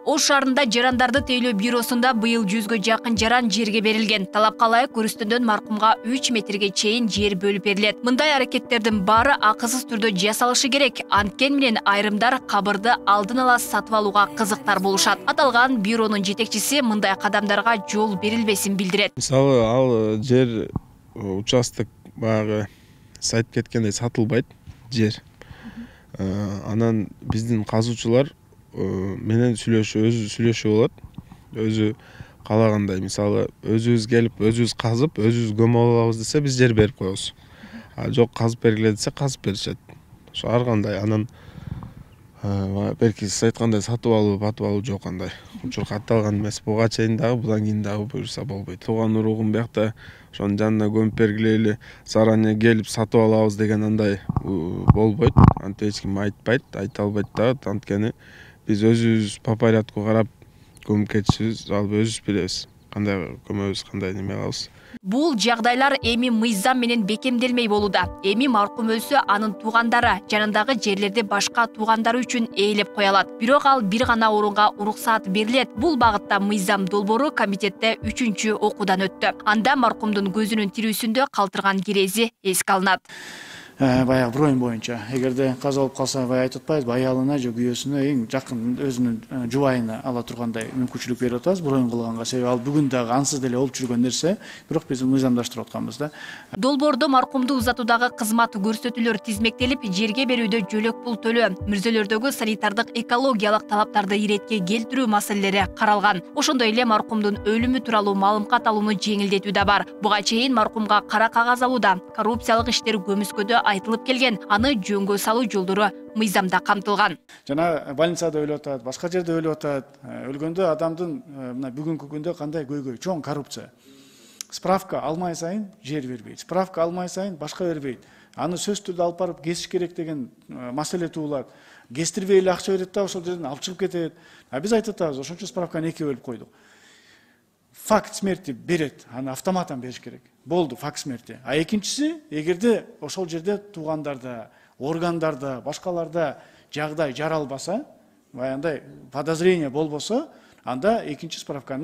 Ош шаарында жарандарды тейлөө бюросунда быйыл 100гө жакын жаран жерге берилген. Талапка ылайык көрүстөндөн маркумга 3 метрге чейин жер бөлүп берилет. Мындай аракеттердин баары акысыз түрдө жасалышы керек. Анткен менен айрымдар кабырды алдын ала сатып алууга кызыктар болушат. Аталган бюронун жетекчиси мындай кадамдарга жол берилбесин билдирет. Мисалы, ал жер участок баягы сайтып кеткендей сатылбайт жер. Анан биздин казуучулар менен өзү сүйлөшүп болот. Өзү калагандай, мисалы, өзүбүз келип, өзүбүз казып, өзүбүз көмө алабыз десе, биз жер берип коебуз. Жок, казып бергиле десе, казып беришет. Ошо ар кандай. Анан белки сиз айткандай сатып алуу жок андай. Учур катталган эмес. Буга чейин дагы, будан кийин дагы буюрса болбойт. Тууган уругум биякта ошонун жанына көмүп бергиле эле, заранее келип сатып алабыз деген андай болбойт. Антип эч ким айтпайт, айта албайт дагы. Анткени биз өзүбүз по порядку карап көмүп кетишибиз, албы өзүбүз билебиз. Кандай көмөбүз, кандай неме кылабыз. Бул жагдайлар эми мыйзам менен бекемделмей болууда. Эми маркум өлсө, анын туугандары жанындагы жерлерди башка туугандары үчүн ээлеп кое алат. Бирок ал бир гана орунга уруксаат берилет. Бул багытта мыйзам долбоору комитетте 3-чү окуудан өттү. Анда маркумдун көзүнүн тирүүсүндө калтырган кирези эске алынат. Баягы броюн боюнча, эгерде каза болуп калса, баягы айтып атпайбыз, аялына же күйөөсүнө эң жакын өзүнүн жубайына ала тургандай мүмкүнчүлүк берип атабыз броюн кылганга. Себеби ал бүгүн дагы ансыз деле болуп жүргөн нерсе, бирок биз мыйзамдаштырып атканбыз да. Долбоордо маркумду узатуудагы кызмат көрсөтүүлөр тизмектелип, жерге берүүдө жөлөк пул төлөө, мүрзөлөрдөгү санитардык экологиялык талаптарды иретке келтирүү маселелери каралган. Ошондой эле маркумдун өлүмү тууралуу маалымат алууну жеңилдетүү да бар. Буга чейин маркумга кара кагаз алууда коррупциялык иштер көмүскөдө айтылып келген, аны жөнгө салуу жолдору мыйзамда камтылган. Жана больницада өлүп атат, башка жерде өлүп атат. Өлгөндө адамдын мына бүгүнкү күндө кандай көйгөй, чоң коррупция. Справка алмай сайын жер бербейт. Справка алмай сайын башка бербейт. Аны сөзсүз түрдө алып барып кесиш керек деген маселе туулат. Кестирбей эле акча берет да, ошол жерден алып чыгып кетет. Биз айтып атабыз, ошон үчүн справканы 2 бөлүп койдук. Факт смерти берет, аны автоматтан бериш керек. Болду, факт смерти. А экинчиси, эгерде ошол жерде туугандарда, органдарда, башкаларда жагдай жаралбаса, баягындай подозрение болбосо, анда экинчи справка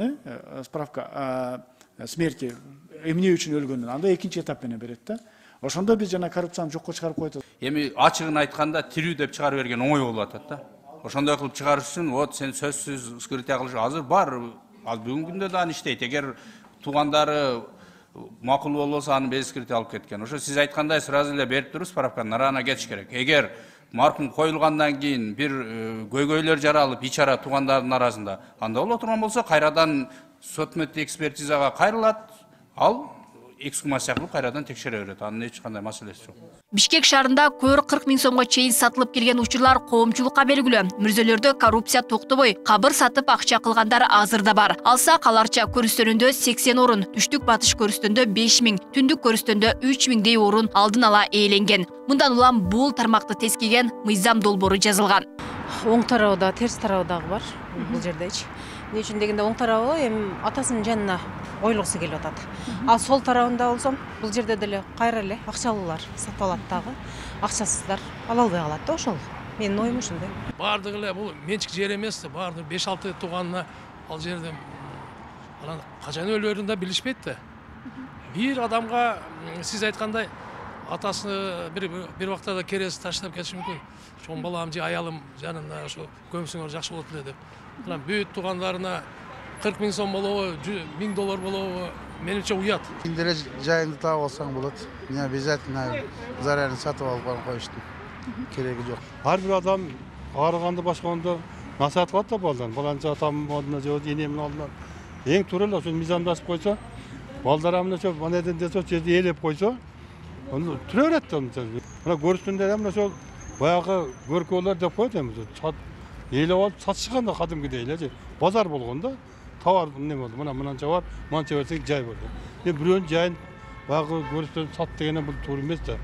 смерти эмне үчүн өлгөнүн, анда экинчи этап менен берет да. Ошондо биз жана коррупцияны жокко чыгарып коет. Эми ачыгын айтканда тирүү деп чыгарып берген оңой болуп атат да. Ошондой кылып чыгарыш үчүн вот сен сөзсүз скрытие кылыш азыр бар. Ал бүгүнкү күндө да иштейт. Эгер туугандары макул болбосо аны бескирте алып кеткен. Ошо сиз айткандай сразу эле берип туруп справканы арана кетиш керек. Эгер маркум коюлгандан кийин бир көйгөйлөр жаралып, ичара туугандардын арасында, анда боло турган болсо кайрадан сот өкмөттүк экспертизага кайрылат. Ал эксгумация кылып кайрадан текшере берет. Анын эч кандай маселеси жок. Бишкек шаарында көөр 40 000 сомго чейин сатылып келген учурлар коомчулукка белгилүү. Мүрзөлөрдө коррупция токтобой, кабыр сатып акча кылгандар азыр да бар. Алса каларча көрүстөнүндө 80 орун, түштүк батыш көрүстөндө 5000, түндүк көрүстөндө 3000дей орун алдын ала ээленген. Мындан улам бул тармакты тескеген мыйзам долбоору жазылган. Оң тарауда, терс тарабы дагы бар бул жердечи. Эмне үчүн дегенде оң тарабы эми атасынын жанына ойлогусу келип атат. Ал сол тарабында болсом, бул жерде деле кайра эле акчалуулар сатып алат дагы. Акчасыздар ала албай калат да ошол. Менин оюм ушундай. Бардыгы эле бул менчик жер эмес, бардыгы 5-6 тууганына ал жерде анан качан өлөрүн да билишпейт да. Бир адамга сиз айткандай атасы бир убакта кереси таштап кетиши мүмкүн. Чоң балам же аялым жанында ошо көмсөңөр жакшы болот эле деп. Анан бүт туугандарына 40 000 сом болобу, $1000 болобу, менимче уят. Киндере жайыңды таап алсаң болот. Не обязательно зарядын сатып алып коюштун кереги жок. Ар бир адам аарыганды башканда насаат кылат да балдан. Баланча атамдын алдына же энемдин алдына. Эң туура эле ошо мыйзамдашып койсо, балдар мына ошо манеден десе жерди ээлеп койсо, аны түрө берет да. Мына көрүстүндө да мына ошо баягы көркөөлөр деп коет эми. Ээлеп алып сатышкан да кадимкидей эле. Базар болгон да. Товар не болду? Мынанча бар, мынанча берсең жай болду. Бирөөнүн жайын баягы көрүстөн сат дегенде бул туура эмес да.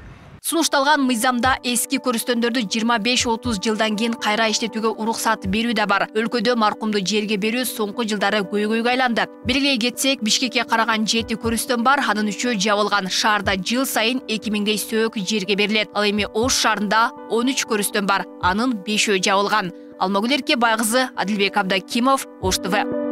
Сунушталган мыйзамда эски көрүстөндөрдү 25-30 жылдан кийин кайра иштетүүгө уруксат берүү да бар. Өлкөдө маркумду жерге берүү соңку жылдары көйгөйгө айланды. Белгилей кетсек, Бишкекке караган 7 көрүстөн бар, анын 3-өө жабылган. Шаарда жыл сайын 2000дей сөөк жерге берилет. Ал эми Ош шаарында 13 көрүстөн бар, анын 5-өө жабылган. Алмагүл Эркебай кызы, Адилбек Абдакимов, Ош ТВ.